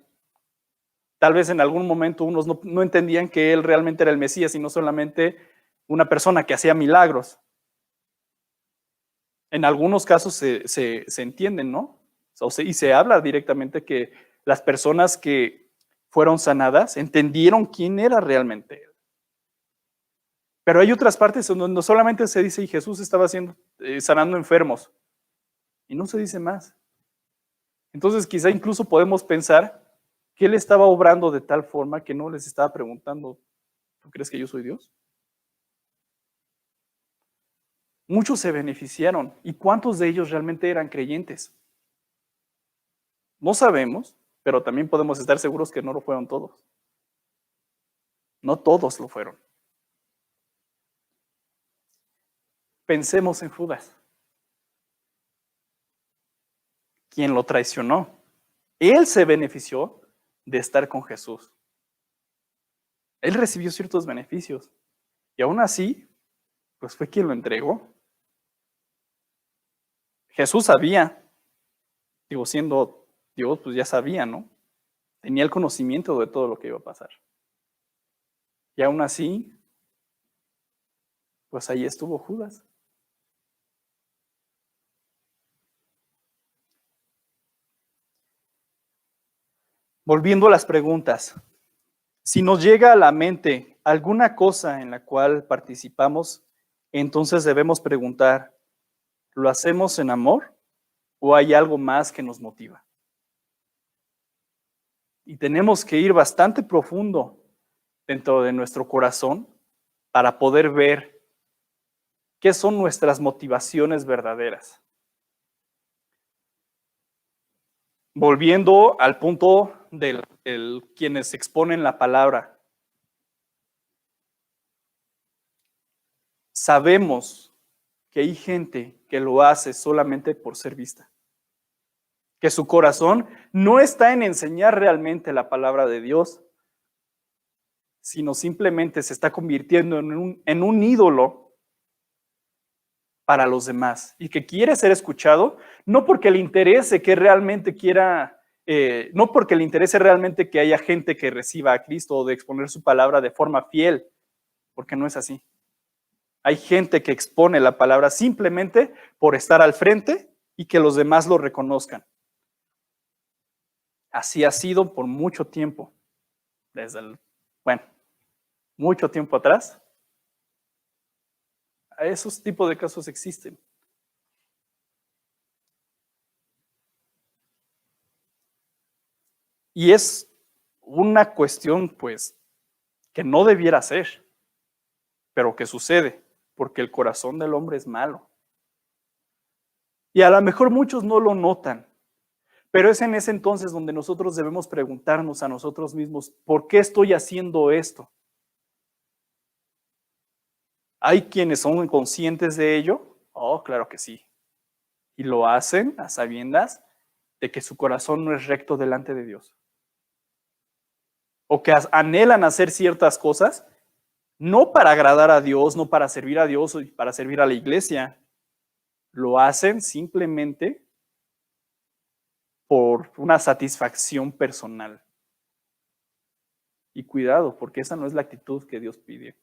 Tal vez en algún momento unos no entendían que él realmente era el Mesías y no solamente una persona que hacía milagros. En algunos casos se entienden, ¿no? Y se habla directamente que las personas que fueron sanadas entendieron quién era realmente él. Pero hay otras partes donde no solamente se dice y Jesús estaba sanando enfermos y no se dice más. Entonces quizá incluso podemos pensar que él estaba obrando de tal forma que no les estaba preguntando, ¿tú crees que yo soy Dios? Muchos se beneficiaron. ¿Y cuántos de ellos realmente eran creyentes? No sabemos, pero también podemos estar seguros que no lo fueron todos. No todos lo fueron. Pensemos en Judas, quien lo traicionó. Él se benefició de estar con Jesús. Él recibió ciertos beneficios. Y aún así, pues fue quien lo entregó. Jesús sabía, digo, siendo Dios, pues ya sabía, ¿no? Tenía el conocimiento de todo lo que iba a pasar. Y aún así, pues ahí estuvo Judas. Volviendo a las preguntas, si nos llega a la mente alguna cosa en la cual participamos, entonces debemos preguntar, ¿lo hacemos en amor o hay algo más que nos motiva? Y tenemos que ir bastante profundo dentro de nuestro corazón para poder ver qué son nuestras motivaciones verdaderas. Volviendo al punto de quienes exponen la palabra, sabemos que hay gente que lo hace solamente por ser vista, que su corazón no está en enseñar realmente la palabra de Dios, sino simplemente se está convirtiendo en un ídolo para los demás y que quiere ser escuchado, no porque le interese que realmente quiera, no porque le interese realmente que haya gente que reciba a Cristo o de exponer su palabra de forma fiel, porque no es así. Hay gente que expone la palabra simplemente por estar al frente y que los demás lo reconozcan. Así ha sido por mucho tiempo, mucho tiempo atrás. Esos tipos de casos existen. Y es una cuestión, pues, que no debiera ser, pero que sucede, porque el corazón del hombre es malo. Y a lo mejor muchos no lo notan, pero es en ese entonces donde nosotros debemos preguntarnos a nosotros mismos, ¿por qué estoy haciendo esto? ¿Hay quienes son conscientes de ello? Oh, claro que sí. Y lo hacen a sabiendas de que su corazón no es recto delante de Dios. O que anhelan hacer ciertas cosas, no para agradar a Dios, no para servir a Dios o para servir a la iglesia. Lo hacen simplemente por una satisfacción personal. Y cuidado, porque esa no es la actitud que Dios pide.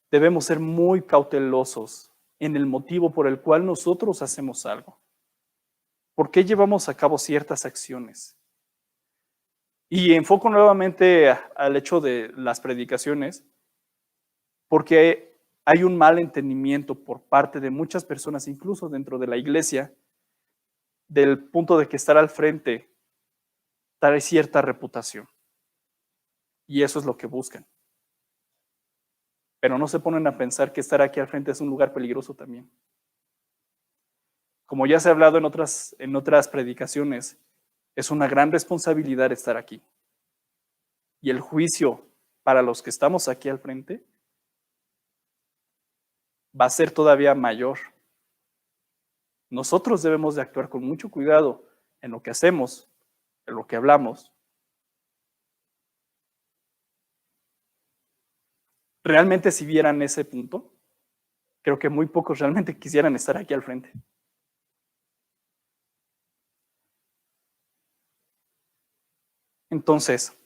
Debemos ser muy cautelosos en el motivo por el cual nosotros hacemos algo. ¿Por qué llevamos a cabo ciertas acciones? Y enfoco nuevamente al hecho de las predicaciones, porque hay un mal entendimiento por parte de muchas personas, incluso dentro de la iglesia, del punto de que estar al frente trae cierta reputación. Y eso es lo que buscan. Pero no se ponen a pensar que estar aquí al frente es un lugar peligroso también. Como ya se ha hablado en otras predicaciones, es una gran responsabilidad estar aquí. Y el juicio para los que estamos aquí al frente va a ser todavía mayor. Nosotros debemos de actuar con mucho cuidado en lo que hacemos, en lo que hablamos. Realmente, si vieran ese punto, creo que muy pocos realmente quisieran estar aquí al frente. Entonces,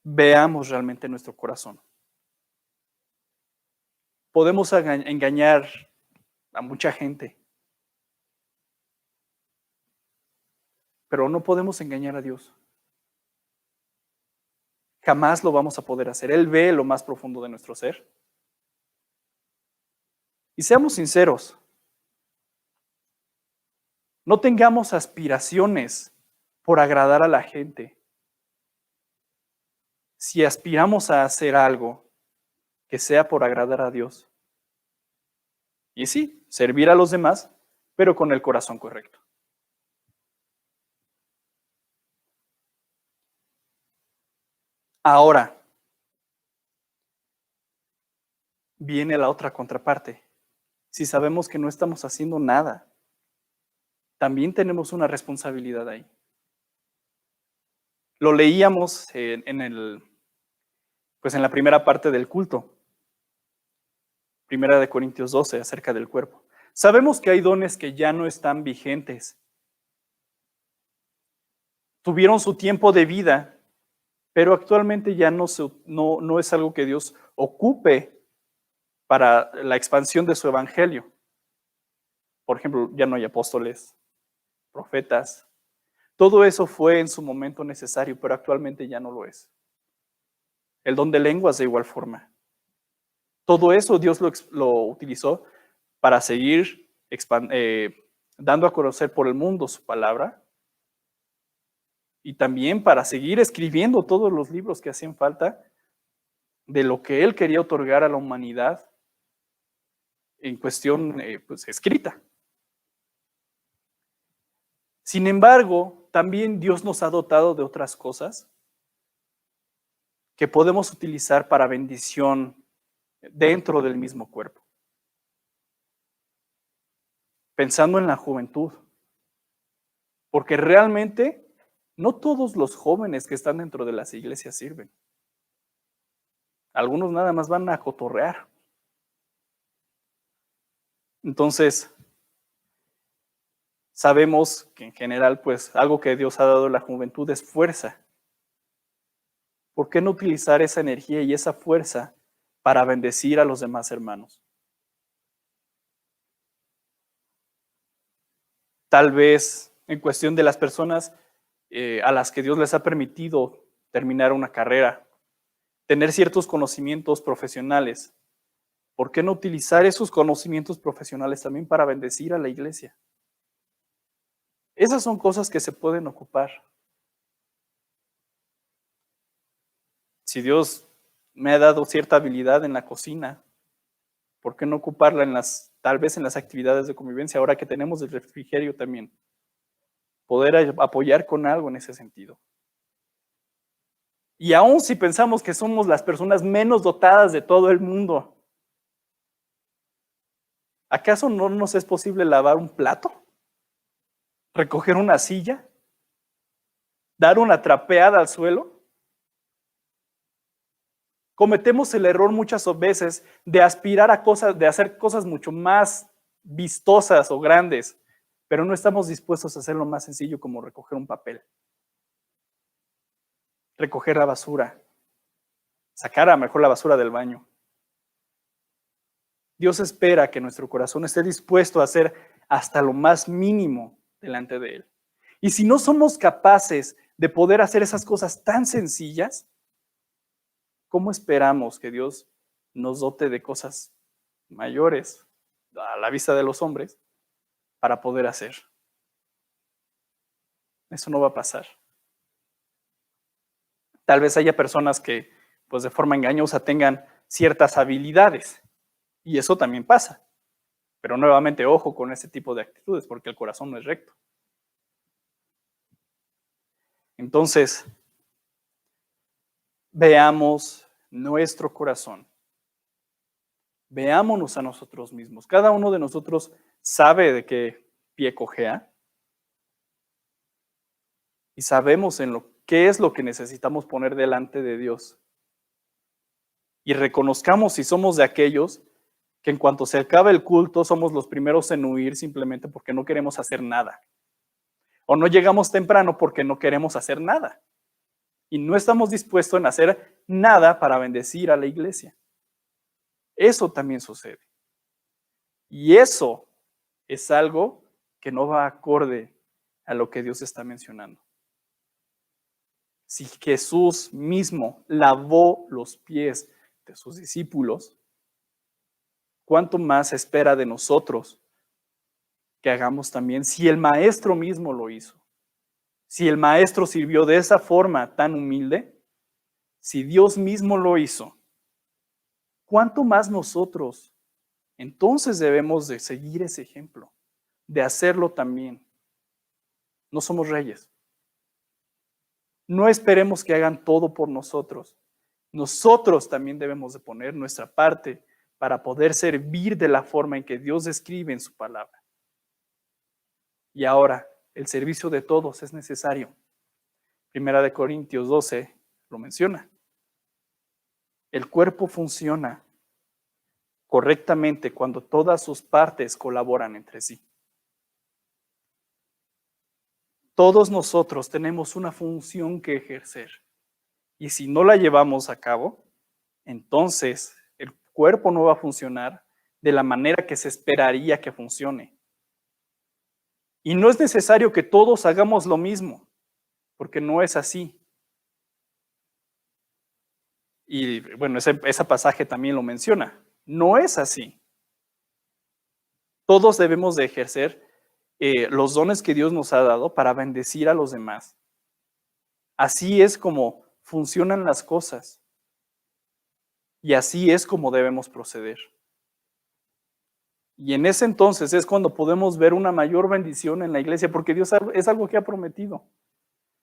veamos realmente nuestro corazón. Podemos engañar a mucha gente, pero no podemos engañar a Dios. Jamás lo vamos a poder hacer. Él ve lo más profundo de nuestro ser. Y seamos sinceros, no tengamos aspiraciones por agradar a la gente. Si aspiramos a hacer algo, que sea por agradar a Dios. Y sí, servir a los demás, pero con el corazón correcto. Ahora, viene la otra contraparte. Si sabemos que no estamos haciendo nada, también tenemos una responsabilidad ahí. Lo leíamos en la primera parte del culto. Primera de Corintios 12, acerca del cuerpo. Sabemos que hay dones que ya no están vigentes. Tuvieron su tiempo de vida, pero actualmente ya no es algo que Dios ocupe para la expansión de su evangelio. Por ejemplo, ya no hay apóstoles, profetas. Todo eso fue en su momento necesario, pero actualmente ya no lo es. El don de lenguas de igual forma. Todo eso Dios lo utilizó para seguir dando a conocer por el mundo su palabra y también para seguir escribiendo todos los libros que hacían falta de lo que Él quería otorgar a la humanidad en cuestión escrita. Sin embargo, también Dios nos ha dotado de otras cosas que podemos utilizar para bendición dentro del mismo cuerpo. Pensando en la juventud, porque realmente no todos los jóvenes que están dentro de las iglesias sirven. Algunos nada más van a cotorrear. Entonces, sabemos que en general, pues, algo que Dios ha dado a la juventud es fuerza. ¿Por qué no utilizar esa energía y esa fuerza para bendecir a los demás hermanos? Tal vez en cuestión de las personas a las que Dios les ha permitido terminar una carrera, tener ciertos conocimientos profesionales. ¿Por qué no utilizar esos conocimientos profesionales también para bendecir a la iglesia? Esas son cosas que se pueden ocupar. Si Dios me ha dado cierta habilidad en la cocina, ¿por qué no ocuparla tal vez en las actividades de convivencia, ahora que tenemos el refrigerio también? Poder apoyar con algo en ese sentido. Y aún si pensamos que somos las personas menos dotadas de todo el mundo, ¿acaso no nos es posible lavar un plato? ¿Recoger una silla? ¿Dar una trapeada al suelo? Cometemos el error muchas veces de aspirar a cosas, de hacer cosas mucho más vistosas o grandes, pero no estamos dispuestos a hacer lo más sencillo como recoger un papel, recoger la basura, sacar a lo mejor la basura del baño. Dios espera que nuestro corazón esté dispuesto a hacer hasta lo más mínimo delante de Él. Y si no somos capaces de poder hacer esas cosas tan sencillas, ¿cómo esperamos que Dios nos dote de cosas mayores a la vista de los hombres para poder hacer? Eso no va a pasar. Tal vez haya personas que, pues de forma engañosa, tengan ciertas habilidades, y eso también pasa. Pero nuevamente, ojo con ese tipo de actitudes, porque el corazón no es recto. Entonces, veamos nuestro corazón. Veámonos a nosotros mismos. Cada uno de nosotros sabe de qué pie cojea y sabemos qué es lo que necesitamos poner delante de Dios. Y reconozcamos si somos de aquellos que en cuanto se acabe el culto somos los primeros en huir simplemente porque no queremos hacer nada. O no llegamos temprano porque no queremos hacer nada. Y no estamos dispuestos en hacer nada para bendecir a la iglesia. Eso también sucede. Y eso es algo que no va acorde a lo que Dios está mencionando. Si Jesús mismo lavó los pies de sus discípulos, ¿cuánto más espera de nosotros que hagamos también si el Maestro mismo lo hizo? Si el Maestro sirvió de esa forma tan humilde, si Dios mismo lo hizo, ¿cuánto más nosotros entonces debemos de seguir ese ejemplo, de hacerlo también? No somos reyes. No esperemos que hagan todo por nosotros. Nosotros también debemos de poner nuestra parte para poder servir de la forma en que Dios describe en su palabra. Y ahora, el servicio de todos es necesario. Primera de Corintios 12 lo menciona. El cuerpo funciona correctamente cuando todas sus partes colaboran entre sí. Todos nosotros tenemos una función que ejercer. Y si no la llevamos a cabo, entonces el cuerpo no va a funcionar de la manera que se esperaría que funcione. Y no es necesario que todos hagamos lo mismo, porque no es así. Y bueno, ese pasaje también lo menciona. No es así. Todos debemos de ejercer los dones que Dios nos ha dado para bendecir a los demás. Así es como funcionan las cosas. Y así es como debemos proceder. Y en ese entonces es cuando podemos ver una mayor bendición en la iglesia, porque Dios es algo que ha prometido.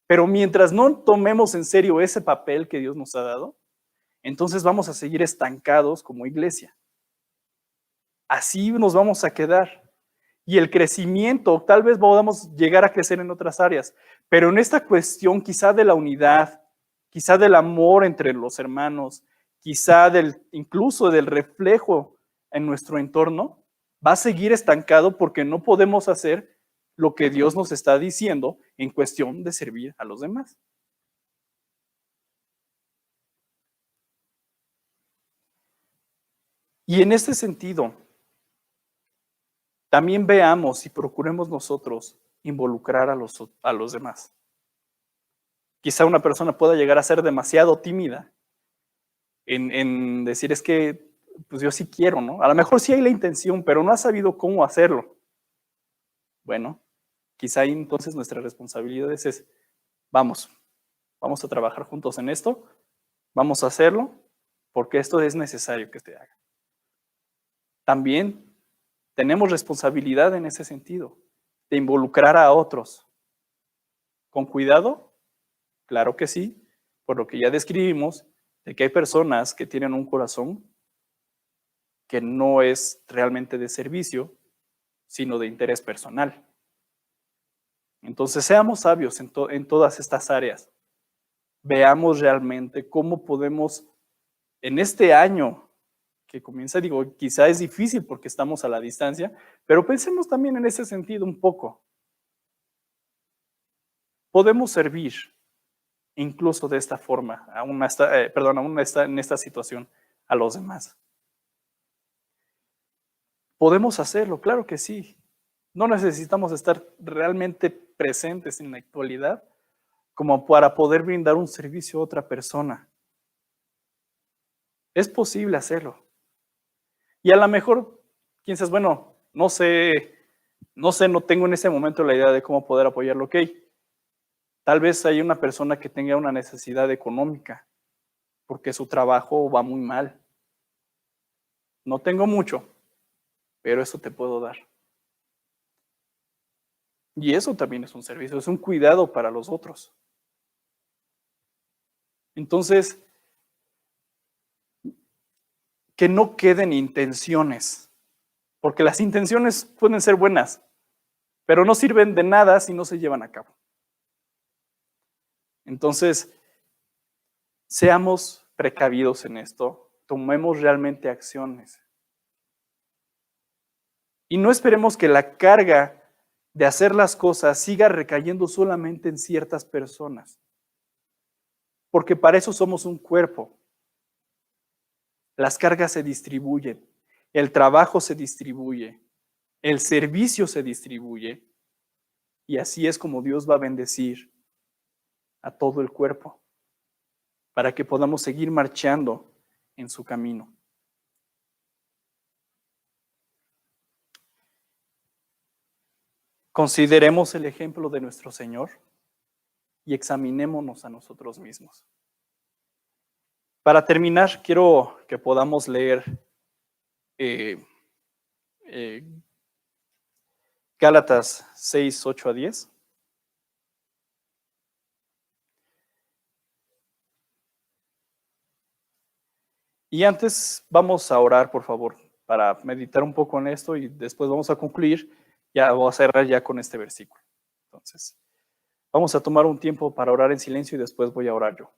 Pero mientras no tomemos en serio ese papel que Dios nos ha dado, entonces vamos a seguir estancados como iglesia. Así nos vamos a quedar. Y el crecimiento, tal vez podamos llegar a crecer en otras áreas, pero en esta cuestión quizá de la unidad, quizá del amor entre los hermanos, quizá incluso del reflejo en nuestro entorno, va a seguir estancado porque no podemos hacer lo que Dios nos está diciendo en cuestión de servir a los demás. Y en este sentido, también veamos y procuremos nosotros involucrar a los demás. Quizá una persona pueda llegar a ser demasiado tímida en decir, es que pues yo sí quiero, ¿no? A lo mejor sí hay la intención, pero no ha sabido cómo hacerlo. Bueno, quizá ahí entonces nuestra responsabilidad es vamos a trabajar juntos en esto, vamos a hacerlo, porque esto es necesario que se haga. También tenemos responsabilidad en ese sentido, de involucrar a otros. ¿Con cuidado? Claro que sí, por lo que ya describimos, de que hay personas que tienen un corazón que no es realmente de servicio, sino de interés personal. Entonces, seamos sabios en todas estas áreas. Veamos realmente cómo podemos, en este año que comienza, digo, quizá es difícil porque estamos a la distancia, pero pensemos también en ese sentido un poco. Podemos servir incluso de esta forma, aún en esta situación, a los demás. Podemos hacerlo, claro que sí. No necesitamos estar realmente presentes en la actualidad como para poder brindar un servicio a otra persona. Es posible hacerlo. Y a lo mejor, quién sabe, bueno, no sé, no tengo en ese momento la idea de cómo poder apoyarlo. Ok, tal vez hay una persona que tenga una necesidad económica porque su trabajo va muy mal. No tengo mucho, pero eso te puedo dar. Y eso también es un servicio, es un cuidado para los otros. Entonces, que no queden intenciones, porque las intenciones pueden ser buenas, pero no sirven de nada si no se llevan a cabo. Entonces, seamos precavidos en esto, tomemos realmente acciones. Y no esperemos que la carga de hacer las cosas siga recayendo solamente en ciertas personas, porque para eso somos un cuerpo. Las cargas se distribuyen, el trabajo se distribuye, el servicio se distribuye, y así es como Dios va a bendecir a todo el cuerpo, para que podamos seguir marchando en su camino. Consideremos el ejemplo de nuestro Señor y examinémonos a nosotros mismos. Para terminar, quiero que podamos leer Gálatas 6, 8 a 10. Y antes vamos a orar, por favor, para meditar un poco en esto y después vamos a concluir. Ya voy a cerrar ya con este versículo. Entonces, vamos a tomar un tiempo para orar en silencio y después voy a orar yo.